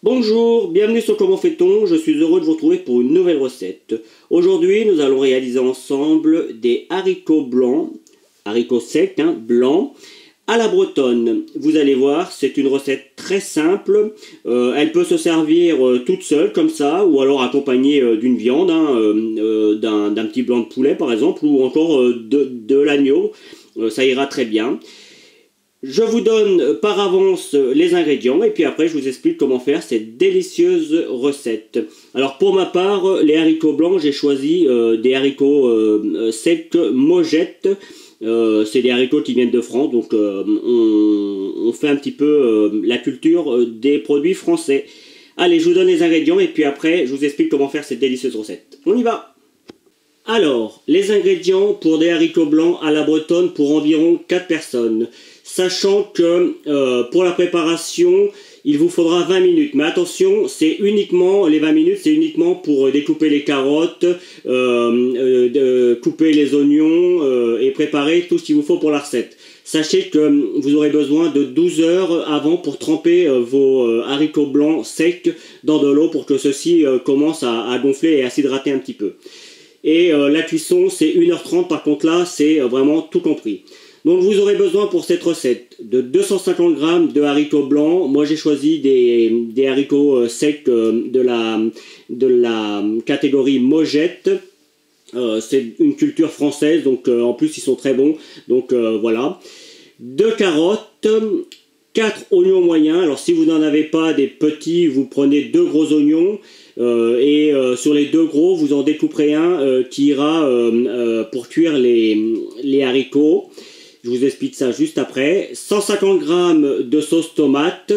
Bonjour, bienvenue sur Comment fait-on, je suis heureux de vous retrouver pour une nouvelle recette. Aujourd'hui, nous allons réaliser ensemble des haricots blancs, haricots secs, blancs, à la bretonne. Vous allez voir, c'est une recette très simple, elle peut se servir toute seule comme ça, ou alors accompagnée d'une viande, d'un petit blanc de poulet par exemple, ou encore de l'agneau, ça ira très bien. Je vous donne par avance les ingrédients et puis après je vous explique comment faire cette délicieuse recette. Alors pour ma part, les haricots blancs, j'ai choisi des haricots secs Mojette. C'est des haricots qui viennent de France, donc on fait un petit peu la culture des produits français. Allez, je vous donne les ingrédients et puis après je vous explique comment faire cette délicieuse recette. On y va! Alors, les ingrédients pour des haricots blancs à la bretonne pour environ 4 personnes. Sachant que pour la préparation, il vous faudra 20 minutes. Mais attention, les 20 minutes, c'est uniquement pour découper les carottes, couper les oignons et préparer tout ce qu'il vous faut pour la recette. Sachez que vous aurez besoin de 12 heures avant pour tremper vos haricots blancs secs dans de l'eau pour que ceux-ci commencent à gonfler et à s'hydrater un petit peu. Et la cuisson, c'est 1h30, par contre là, c'est vraiment tout compris. Donc vous aurez besoin pour cette recette de 250 g de haricots blancs. Moi j'ai choisi des haricots secs de la catégorie Mojette. C'est une culture française, donc en plus ils sont très bons. Donc voilà. 2 carottes, 4 oignons moyens. Alors si vous n'en avez pas des petits, vous prenez 2 gros oignons. Sur les 2 gros, vous en découperez un qui ira pour cuire les haricots. Je vous explique ça juste après. 150 g de sauce tomate,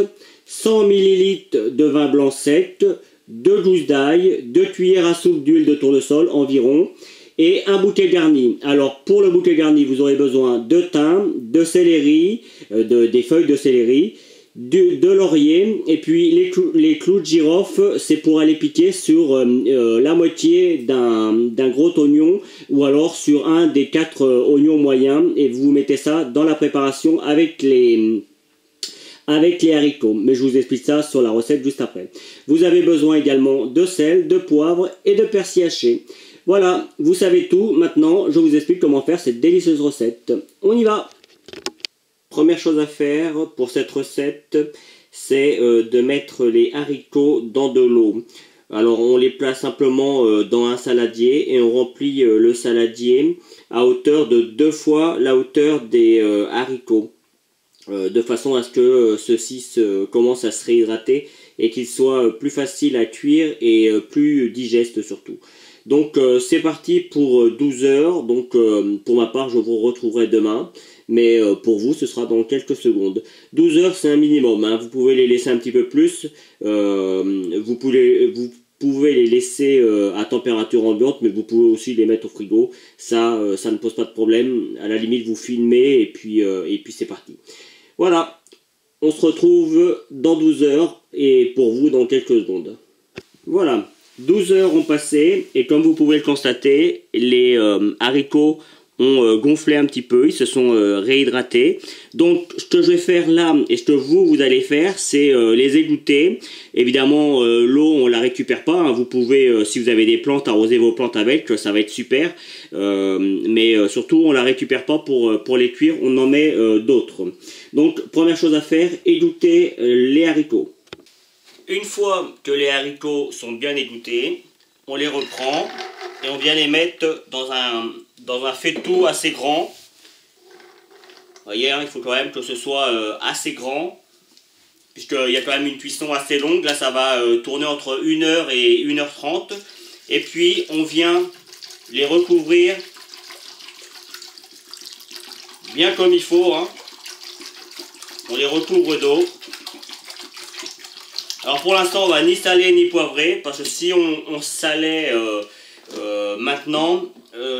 100 ml de vin blanc sec, 2 gousses d'ail, 2 cuillères à soupe d'huile de tournesol environ, et un bouquet garni. Alors pour le bouquet garni, vous aurez besoin de thym, de céleri, des feuilles de céleri, de laurier, et puis les clous de girofle, c'est pour aller piquer sur la moitié d'un gros oignon ou alors sur un des 4 oignons moyens, et vous mettez ça dans la préparation avec les haricots. Mais je vous explique ça sur la recette juste après. Vous avez besoin également de sel, de poivre et de persil haché. Voilà, vous savez tout. Maintenant, je vous explique comment faire cette délicieuse recette. On y va! Première chose à faire pour cette recette, c'est de mettre les haricots dans de l'eau. Alors on les place simplement dans un saladier et on remplit le saladier à hauteur de 2 fois la hauteur des haricots. De façon à ce que ceux-ci commencent à se réhydrater et qu'ils soient plus faciles à cuire et plus digestes surtout. Donc c'est parti pour 12 heures. Donc pour ma part, je vous retrouverai demain. Mais pour vous, ce sera dans quelques secondes. 12 heures, c'est un minimum. Vous pouvez les laisser un petit peu plus. Vous pouvez les laisser à température ambiante, mais vous pouvez aussi les mettre au frigo. Ça ne pose pas de problème. À la limite, vous filmez et puis c'est parti. Voilà. On se retrouve dans 12 heures et pour vous dans quelques secondes. Voilà. 12 heures ont passé et comme vous pouvez le constater, les haricots ont gonflé un petit peu, ils se sont réhydratés. Donc ce que je vais faire là et ce que vous allez faire, c'est les égoutter. Évidemment l'eau on la récupère pas, vous pouvez si vous avez des plantes arroser vos plantes avec, ça va être super. Mais surtout on la récupère pas pour les cuire, on en met d'autres. Donc première chose à faire, égoutter les haricots. Une fois que les haricots sont bien égouttés, on les reprend et on vient les mettre dans un faitout assez grand. Vous voyez, il faut quand même que ce soit assez grand, puisqu'il y a quand même une cuisson assez longue. Là, ça va tourner entre 1 heure et 1h30. Et puis, on vient les recouvrir bien comme il faut. On les recouvre d'eau. Alors pour l'instant, on va ni saler ni poivrer, parce que si on salait maintenant,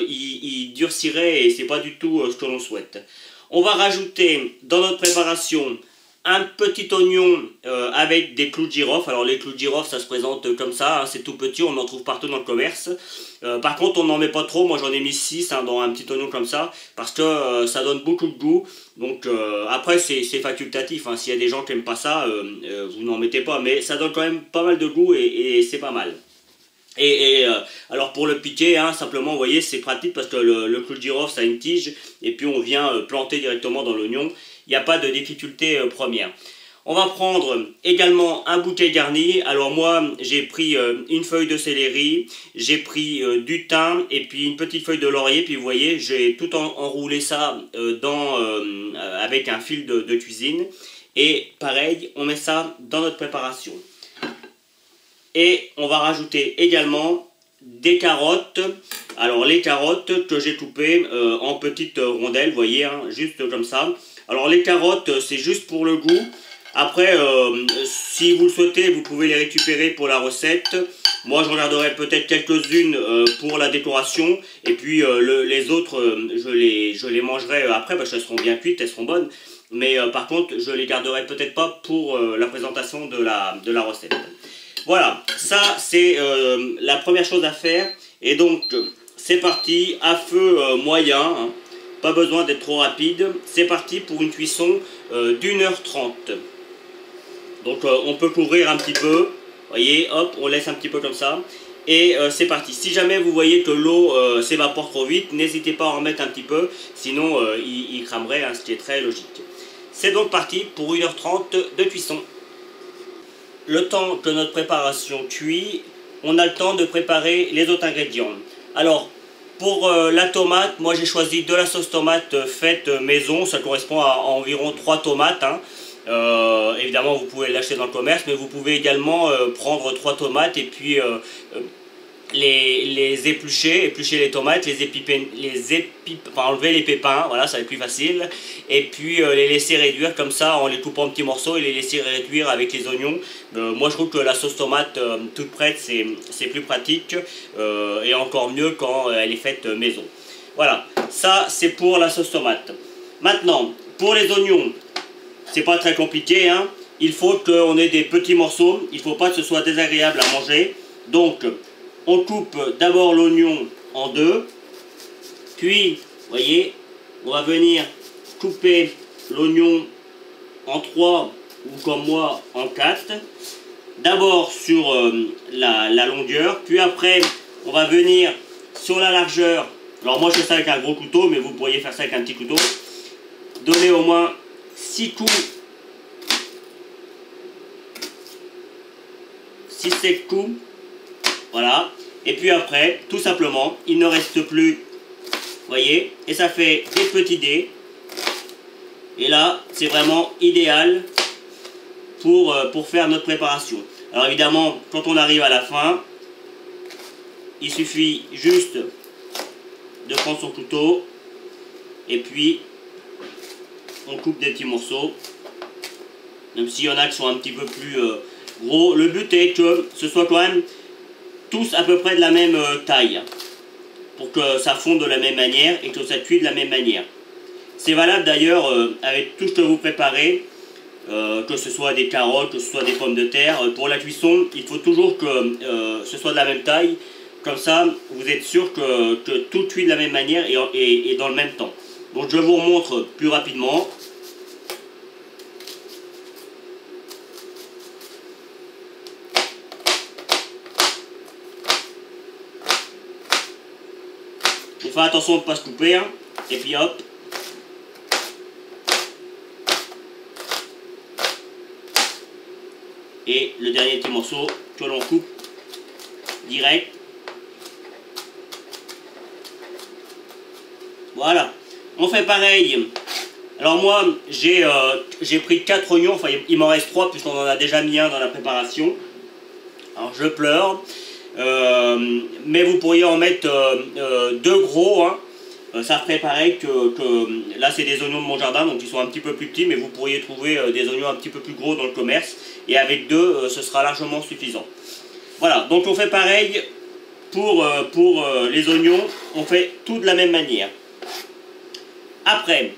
il durcirait et c'est pas du tout ce que l'on souhaite. On va rajouter dans notre préparation un petit oignon avec des clous de girofle. Alors les clous de girofle, ça se présente comme ça, hein, c'est tout petit, on en trouve partout dans le commerce. Par contre, on n'en met pas trop, moi j'en ai mis 6 hein, dans un petit oignon comme ça, parce que ça donne beaucoup de goût. Donc après c'est facultatif, hein, s'il y a des gens qui n'aiment pas ça, vous n'en mettez pas, mais ça donne quand même pas mal de goût et c'est pas mal. Alors pour le piquer, hein, simplement, vous voyez, c'est pratique parce que le clou de girofle, ça a une tige, et puis on vient planter directement dans l'oignon. Il n'y a pas de difficulté première. On va prendre également un bouquet garni. Alors moi, j'ai pris une feuille de céleri, j'ai pris du thym et puis une petite feuille de laurier. Puis vous voyez, j'ai tout enroulé ça avec un fil de cuisine. Et pareil, on met ça dans notre préparation. Et on va rajouter également des carottes. Alors les carottes que j'ai coupées en petites rondelles, vous voyez, hein, juste comme ça. Alors les carottes, c'est juste pour le goût. Après, si vous le souhaitez, vous pouvez les récupérer pour la recette. Moi, j'en garderai peut-être quelques-unes pour la décoration. Et puis les autres, je les mangerai après parce qu'elles seront bien cuites, elles seront bonnes. Mais par contre, je les garderai peut-être pas pour la présentation de la recette. Voilà, ça c'est la première chose à faire. Et donc, c'est parti, à feu moyen, hein. Pas besoin d'être trop rapide. C'est parti pour une cuisson d'1h30. Donc on peut couvrir un petit peu. Voyez, hop, on laisse un petit peu comme ça. Et c'est parti. Si jamais vous voyez que l'eau s'évapore trop vite, n'hésitez pas à en remettre un petit peu. Sinon, il cramerait, hein, ce qui est très logique. C'est donc parti pour 1h30 de cuisson. Le temps que notre préparation cuit, on a le temps de préparer les autres ingrédients. Alors, pour la tomate, moi j'ai choisi de la sauce tomate faite maison. Ça correspond à environ 3 tomates. Hein. Évidemment, vous pouvez l'acheter dans le commerce, mais vous pouvez également prendre 3 tomates et puis les éplucher les tomates, enfin, enlever les pépins, voilà, ça va être plus facile, et puis les laisser réduire comme ça en les coupant en petits morceaux et les laisser réduire avec les oignons. Moi je trouve que la sauce tomate toute prête c'est plus pratique et encore mieux quand elle est faite maison. Voilà, ça c'est pour la sauce tomate. Maintenant, pour les oignons, c'est pas très compliqué, hein. Il faut qu'on ait des petits morceaux, il ne faut pas que ce soit désagréable à manger, donc on coupe d'abord l'oignon en 2, puis, vous voyez, on va venir couper l'oignon en 3 ou comme moi en 4. D'abord sur la longueur, puis après on va venir sur la largeur. Alors moi je fais ça avec un gros couteau, mais vous pourriez faire ça avec un petit couteau. Donner au moins 6 coups, 6-7 coups. Voilà, et puis après, tout simplement, il ne reste plus, vous voyez, et ça fait des petits dés. Et là, c'est vraiment idéal pour faire notre préparation. Alors évidemment, quand on arrive à la fin, il suffit juste de prendre son couteau, et puis on coupe des petits morceaux, même s'il y en a qui sont un petit peu plus gros. Le but est que ce soit quand même tous à peu près de la même taille, pour que ça fonde de la même manière et que ça cuit de la même manière. C'est valable d'ailleurs avec tout ce que vous préparez, que ce soit des carottes, que ce soit des pommes de terre. Pour la cuisson, il faut toujours que ce soit de la même taille, comme ça vous êtes sûr que tout cuit de la même manière et dans le même temps. Donc je vous remontre plus rapidement. Faut faire attention de ne pas se couper, hein. Et puis hop. Et le dernier petit morceau que l'on coupe direct. Voilà. On fait pareil. Alors moi, j'ai pris 4 oignons, enfin il m'en reste 3 puisqu'on en a déjà mis un dans la préparation. Alors je pleure. Mais vous pourriez en mettre 2 gros, hein. Ça ferait pareil que là c'est des oignons de mon jardin, donc ils sont un petit peu plus petits, mais vous pourriez trouver des oignons un petit peu plus gros dans le commerce, et avec 2 ce sera largement suffisant. Voilà, donc on fait pareil pour les oignons, on fait tout de la même manière. Après,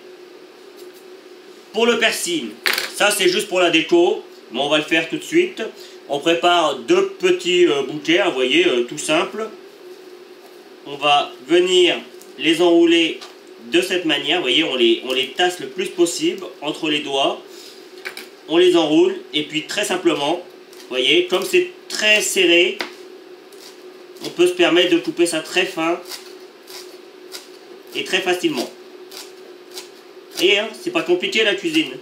pour le persil, Ça c'est juste pour la déco, mais on va le faire tout de suite. On prépare deux petits bouquets, vous voyez, tout simple. On va venir les enrouler de cette manière, vous voyez, on les tasse le plus possible entre les doigts. On les enroule, et puis très simplement, vous voyez, comme c'est très serré, on peut se permettre de couper ça très fin et très facilement. Et hein, c'est pas compliqué la cuisine.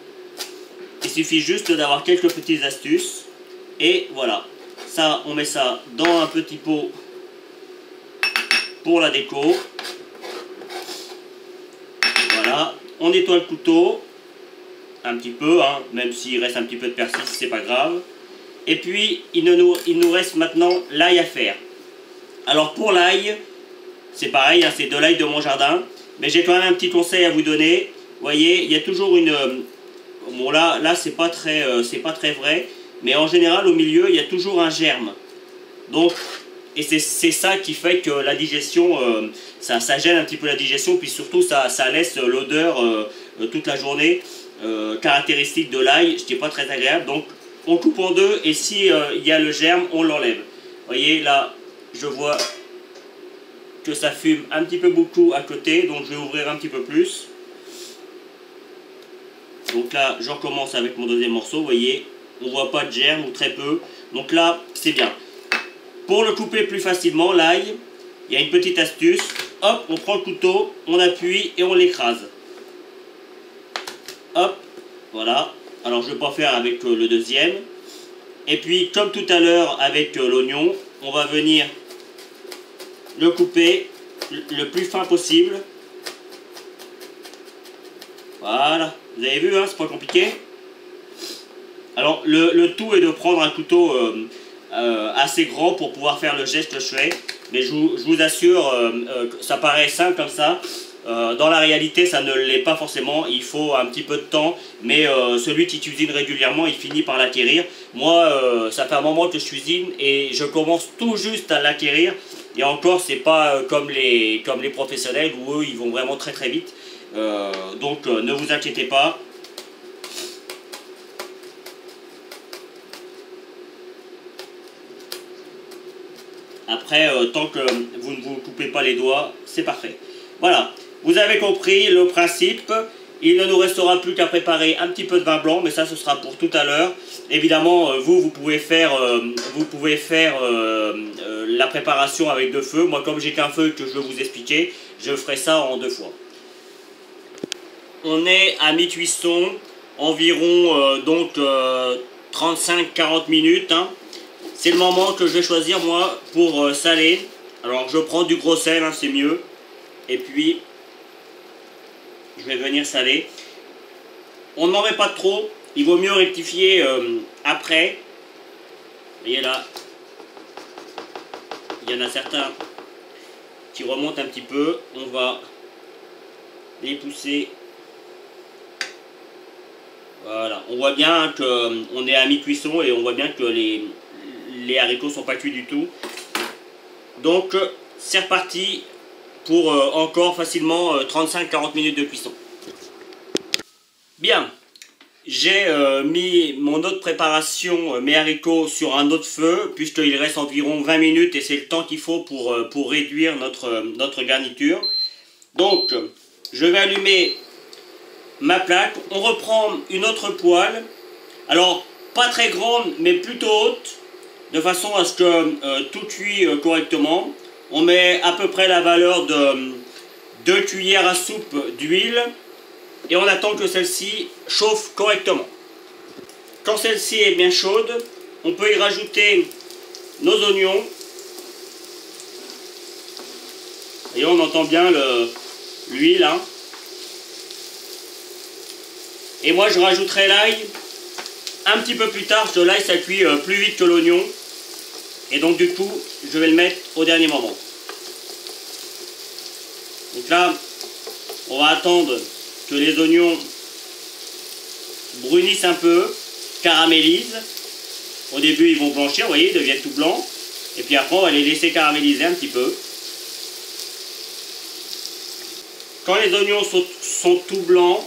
Il suffit juste d'avoir quelques petites astuces. Et voilà, ça on met ça dans un petit pot pour la déco. Voilà, on nettoie le couteau un petit peu, hein, même s'il reste un petit peu de persil, c'est pas grave. Et puis il nous reste maintenant l'ail à faire. Alors pour l'ail, c'est pareil, hein, c'est de l'ail de mon jardin, mais j'ai quand même un petit conseil à vous donner. Vous voyez, il y a toujours une... bon là c'est pas très vrai, mais en général au milieu il y a toujours un germe. Donc, et c'est ça qui fait que la digestion, ça gêne un petit peu la digestion, puis surtout ça laisse l'odeur toute la journée, caractéristique de l'ail, ce qui n'est pas très agréable. Donc on coupe en deux, et si il y a le germe, on l'enlève. Vous voyez là, je vois que ça fume un petit peu beaucoup à côté, donc je vais ouvrir un petit peu plus. Donc là, je recommence avec mon deuxième morceau, vous voyez, on voit pas de germe ou très peu. Donc là, c'est bien. Pour le couper plus facilement, l'ail, il y a une petite astuce. Hop, on prend le couteau, on appuie et on l'écrase. Hop, voilà. Alors je ne vais pas faire avec le deuxième. Et puis, comme tout à l'heure avec l'oignon, on va venir le couper le plus fin possible. Voilà. Vous avez vu, hein, c'est pas compliqué. Alors, le tout est de prendre un couteau assez grand pour pouvoir faire le geste que je fais. Mais je vous assure, ça paraît simple comme ça. Dans la réalité, ça ne l'est pas forcément. Il faut un petit peu de temps. Mais celui qui cuisine régulièrement, il finit par l'acquérir. Moi, ça fait un moment que je cuisine et je commence tout juste à l'acquérir. Et encore, c'est pas comme les professionnels où eux, ils vont vraiment très très vite. Donc ne vous inquiétez pas. Après, tant que vous ne vous coupez pas les doigts, c'est parfait. Voilà, vous avez compris le principe. Il ne nous restera plus qu'à préparer un petit peu de vin blanc, mais ça ce sera pour tout à l'heure. Évidemment, vous pouvez faire, la préparation avec 2 feux. Moi, comme j'ai qu'un feu que je veux vous expliquer, je ferai ça en 2 fois. On est à mi-cuisson, environ 35-40 minutes. Hein. C'est le moment que je vais choisir moi pour saler. Alors je prends du gros sel, hein, c'est mieux. Et puis je vais venir saler. On n'en met pas trop, il vaut mieux rectifier après. Vous voyez là, il y en a certains qui remontent un petit peu. On va les pousser. Voilà, on voit bien qu'on est à mi-cuisson et on voit bien que les haricots sont pas cuits du tout. Donc c'est reparti pour encore facilement 35-40 minutes de cuisson. Bien, j'ai mis mon autre préparation, mes haricots, sur un autre feu, puisqu'il reste environ 20 minutes et c'est le temps qu'il faut pour réduire notre garniture. Donc, je vais allumer ma plaque. On reprend une autre poêle, alors pas très grande mais plutôt haute, de façon à ce que tout cuit correctement. On met à peu près la valeur de 2 cuillères à soupe d'huile et on attend que celle-ci chauffe correctement. Quand celle-ci est bien chaude, on peut y rajouter nos oignons. Et on entend bien l'huile, hein. Et moi je rajouterai l'ail un petit peu plus tard, parce que l'ail ça cuit plus vite que l'oignon. Et donc du coup, je vais le mettre au dernier moment. Donc là, on va attendre que les oignons brunissent un peu, caramélisent. Au début, ils vont blanchir, vous voyez, ils deviennent tout blancs. Et puis après, on va les laisser caraméliser un petit peu. Quand les oignons sont tout blancs,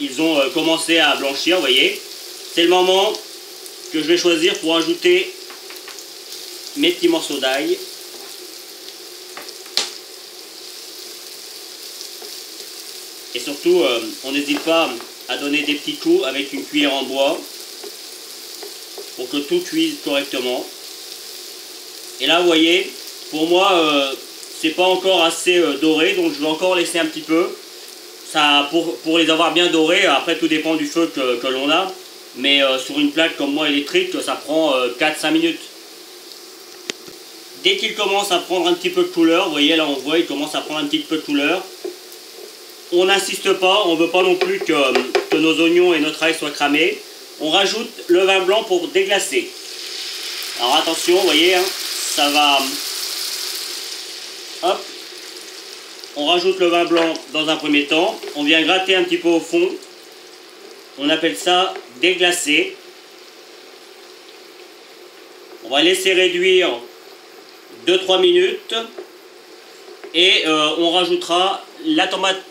ils ont commencé à blanchir, vous voyez. C'est le moment que je vais choisir pour ajouter mes petits morceaux d'ail. Et surtout, on n'hésite pas à donner des petits coups avec une cuillère en bois pour que tout cuise correctement. Et là, vous voyez, pour moi, c'est pas encore assez doré, donc je vais encore laisser un petit peu. Ça, pour les avoir bien dorés, après tout dépend du feu que l'on a, mais sur une plaque comme moi électrique, ça prend 4-5 minutes. Dès qu'il commence à prendre un petit peu de couleur, vous voyez là on voit, il commence à prendre un petit peu de couleur. On n'insiste pas, on ne veut pas non plus que nos oignons et notre ail soient cramés. On rajoute le vin blanc pour déglacer. Alors attention, vous voyez, hein, ça va... Hop. On rajoute le vin blanc dans un premier temps. On vient gratter un petit peu au fond. On appelle ça déglacer. On va laisser réduire 2-3 minutes. Et on rajoutera la tomate,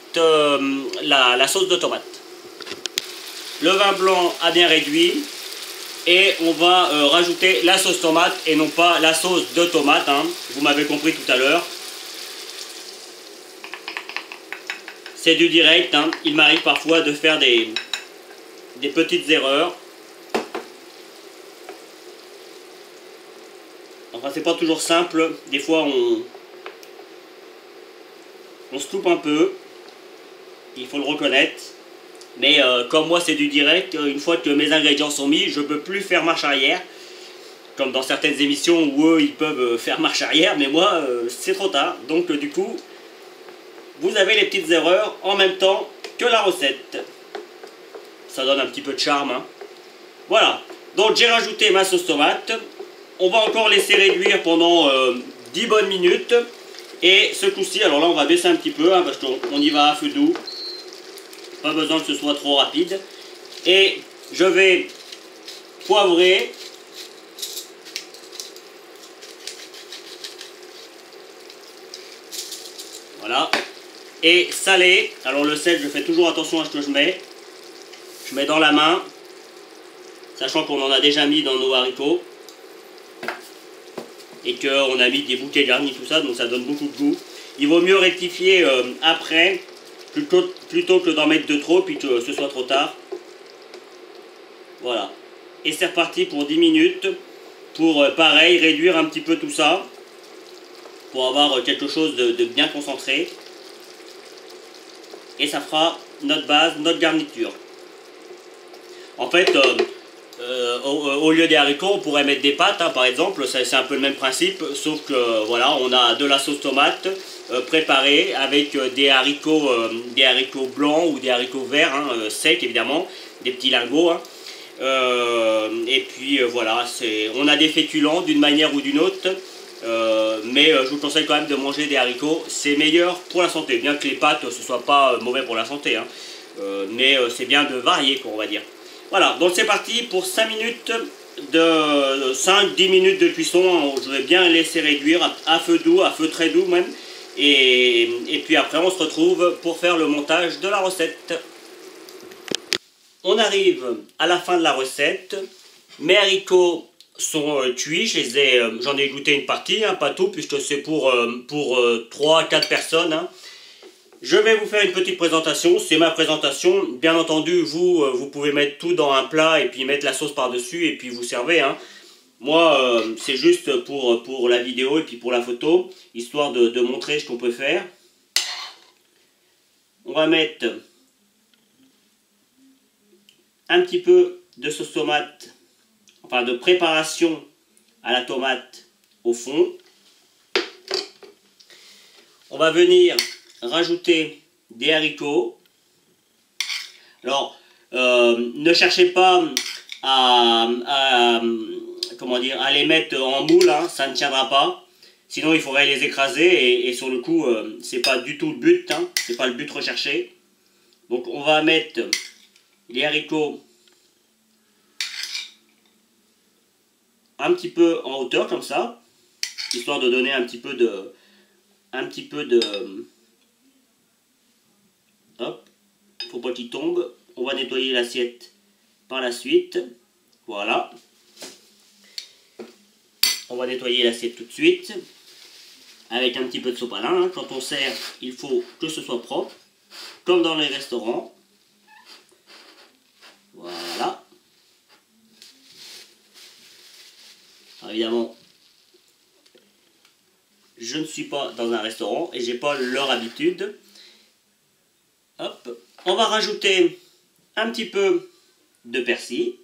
la sauce de tomate. Le vin blanc a bien réduit. Et on va rajouter la sauce tomate et non pas la sauce de tomate. Hein. Vous m'avez compris tout à l'heure. C'est du direct. Hein. Il m'arrive parfois de faire des petites erreurs. Enfin, c'est pas toujours simple. Des fois, on se loupe un peu. Il faut le reconnaître. Mais comme moi c'est du direct, une fois que mes ingrédients sont mis, je ne peux plus faire marche arrière. Comme dans certaines émissions où eux ils peuvent faire marche arrière, mais moi c'est trop tard. Donc du coup, vous avez les petites erreurs en même temps que la recette. Ça donne un petit peu de charme. Hein. Voilà, donc j'ai rajouté ma sauce tomate. On va encore laisser réduire pendant 10 bonnes minutes. Et ce coup-ci, alors là on va baisser un petit peu, hein, parce qu'on y va à feu doux. Pas besoin que ce soit trop rapide. Et je vais poivrer. Voilà. Et saler. Alors le sel, je fais toujours attention à ce que je mets. Je mets dans la main. Sachant qu'on en a déjà mis dans nos haricots. Et qu'on a mis des bouquets garnis, tout ça. Donc ça donne beaucoup de goût. Il vaut mieux rectifier après. Plutôt que d'en mettre de trop, puis que ce soit trop tard. Voilà. Et c'est reparti pour 10 minutes. Pour, pareil, réduire un petit peu tout ça. Pour avoir quelque chose de bien concentré. Et ça fera notre base, notre garniture. En fait, au lieu des haricots, on pourrait mettre des pâtes, hein, par exemple. C'est un peu le même principe, sauf que, voilà, on a de la sauce tomate préparée avec des haricots blancs ou des haricots verts, hein, secs évidemment, des petits lingots. Hein. Et puis voilà, on a des féculents d'une manière ou d'une autre, mais je vous conseille quand même de manger des haricots, c'est meilleur pour la santé, bien que les pâtes ce soit pas mauvais pour la santé, hein. Mais c'est bien de varier, quoi, on va dire. Voilà, donc c'est parti pour 5 minutes de 5-10 minutes de cuisson. Je vais bien laisser réduire à feu doux, à feu très doux même. Et puis après on se retrouve pour faire le montage de la recette. On arrive à la fin de la recette. Mes haricots sont cuits, j'en ai goûté une partie, hein, pas tout, puisque c'est pour 3-4 personnes. Hein. Je vais vous faire une petite présentation, c'est ma présentation. Bien entendu, vous pouvez mettre tout dans un plat et puis mettre la sauce par-dessus et puis vous servez. Hein. Moi, c'est juste pour la vidéo et puis pour la photo, histoire de montrer ce qu'on peut faire. On va mettre un petit peu de sauce tomate, enfin de préparation à la tomate au fond. On va venir rajouter des haricots. Alors, ne cherchez pas à les mettre en moule, hein, ça ne tiendra pas. Sinon, il faudrait les écraser et sur le coup, c'est pas du tout le but, hein, c'est pas le but recherché. Donc, on va mettre les haricots un petit peu en hauteur comme ça, histoire de donner un petit peu de hop, faut pas qu'il tombe. on va nettoyer l'assiette par la suite. Voilà. On va nettoyer l'assiette tout de suite. Avec un petit peu de sopalin. Hein. Quand on sert, il faut que ce soit propre. Comme dans les restaurants. Voilà. Alors évidemment, je ne suis pas dans un restaurant et j'ai pas leur habitude. Hop. On va rajouter un petit peu de persil.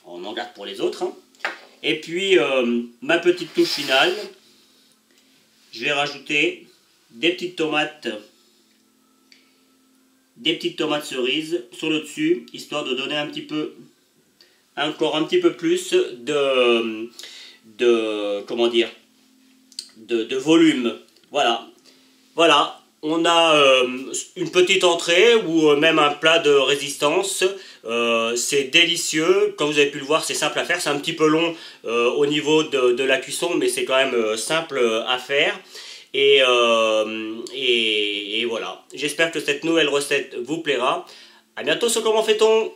On en garde pour les autres. Hein. Et puis, ma petite touche finale, je vais rajouter des petites tomates cerises sur le dessus, histoire de donner un petit peu, encore un petit peu plus comment dire, de volume. Voilà. Voilà. On a une petite entrée ou même un plat de résistance. C'est délicieux. Comme vous avez pu le voir, c'est simple à faire. C'est un petit peu long au niveau de la cuisson, mais c'est quand même simple à faire. Et voilà. J'espère que cette nouvelle recette vous plaira. À bientôt sur Comment fait-on ?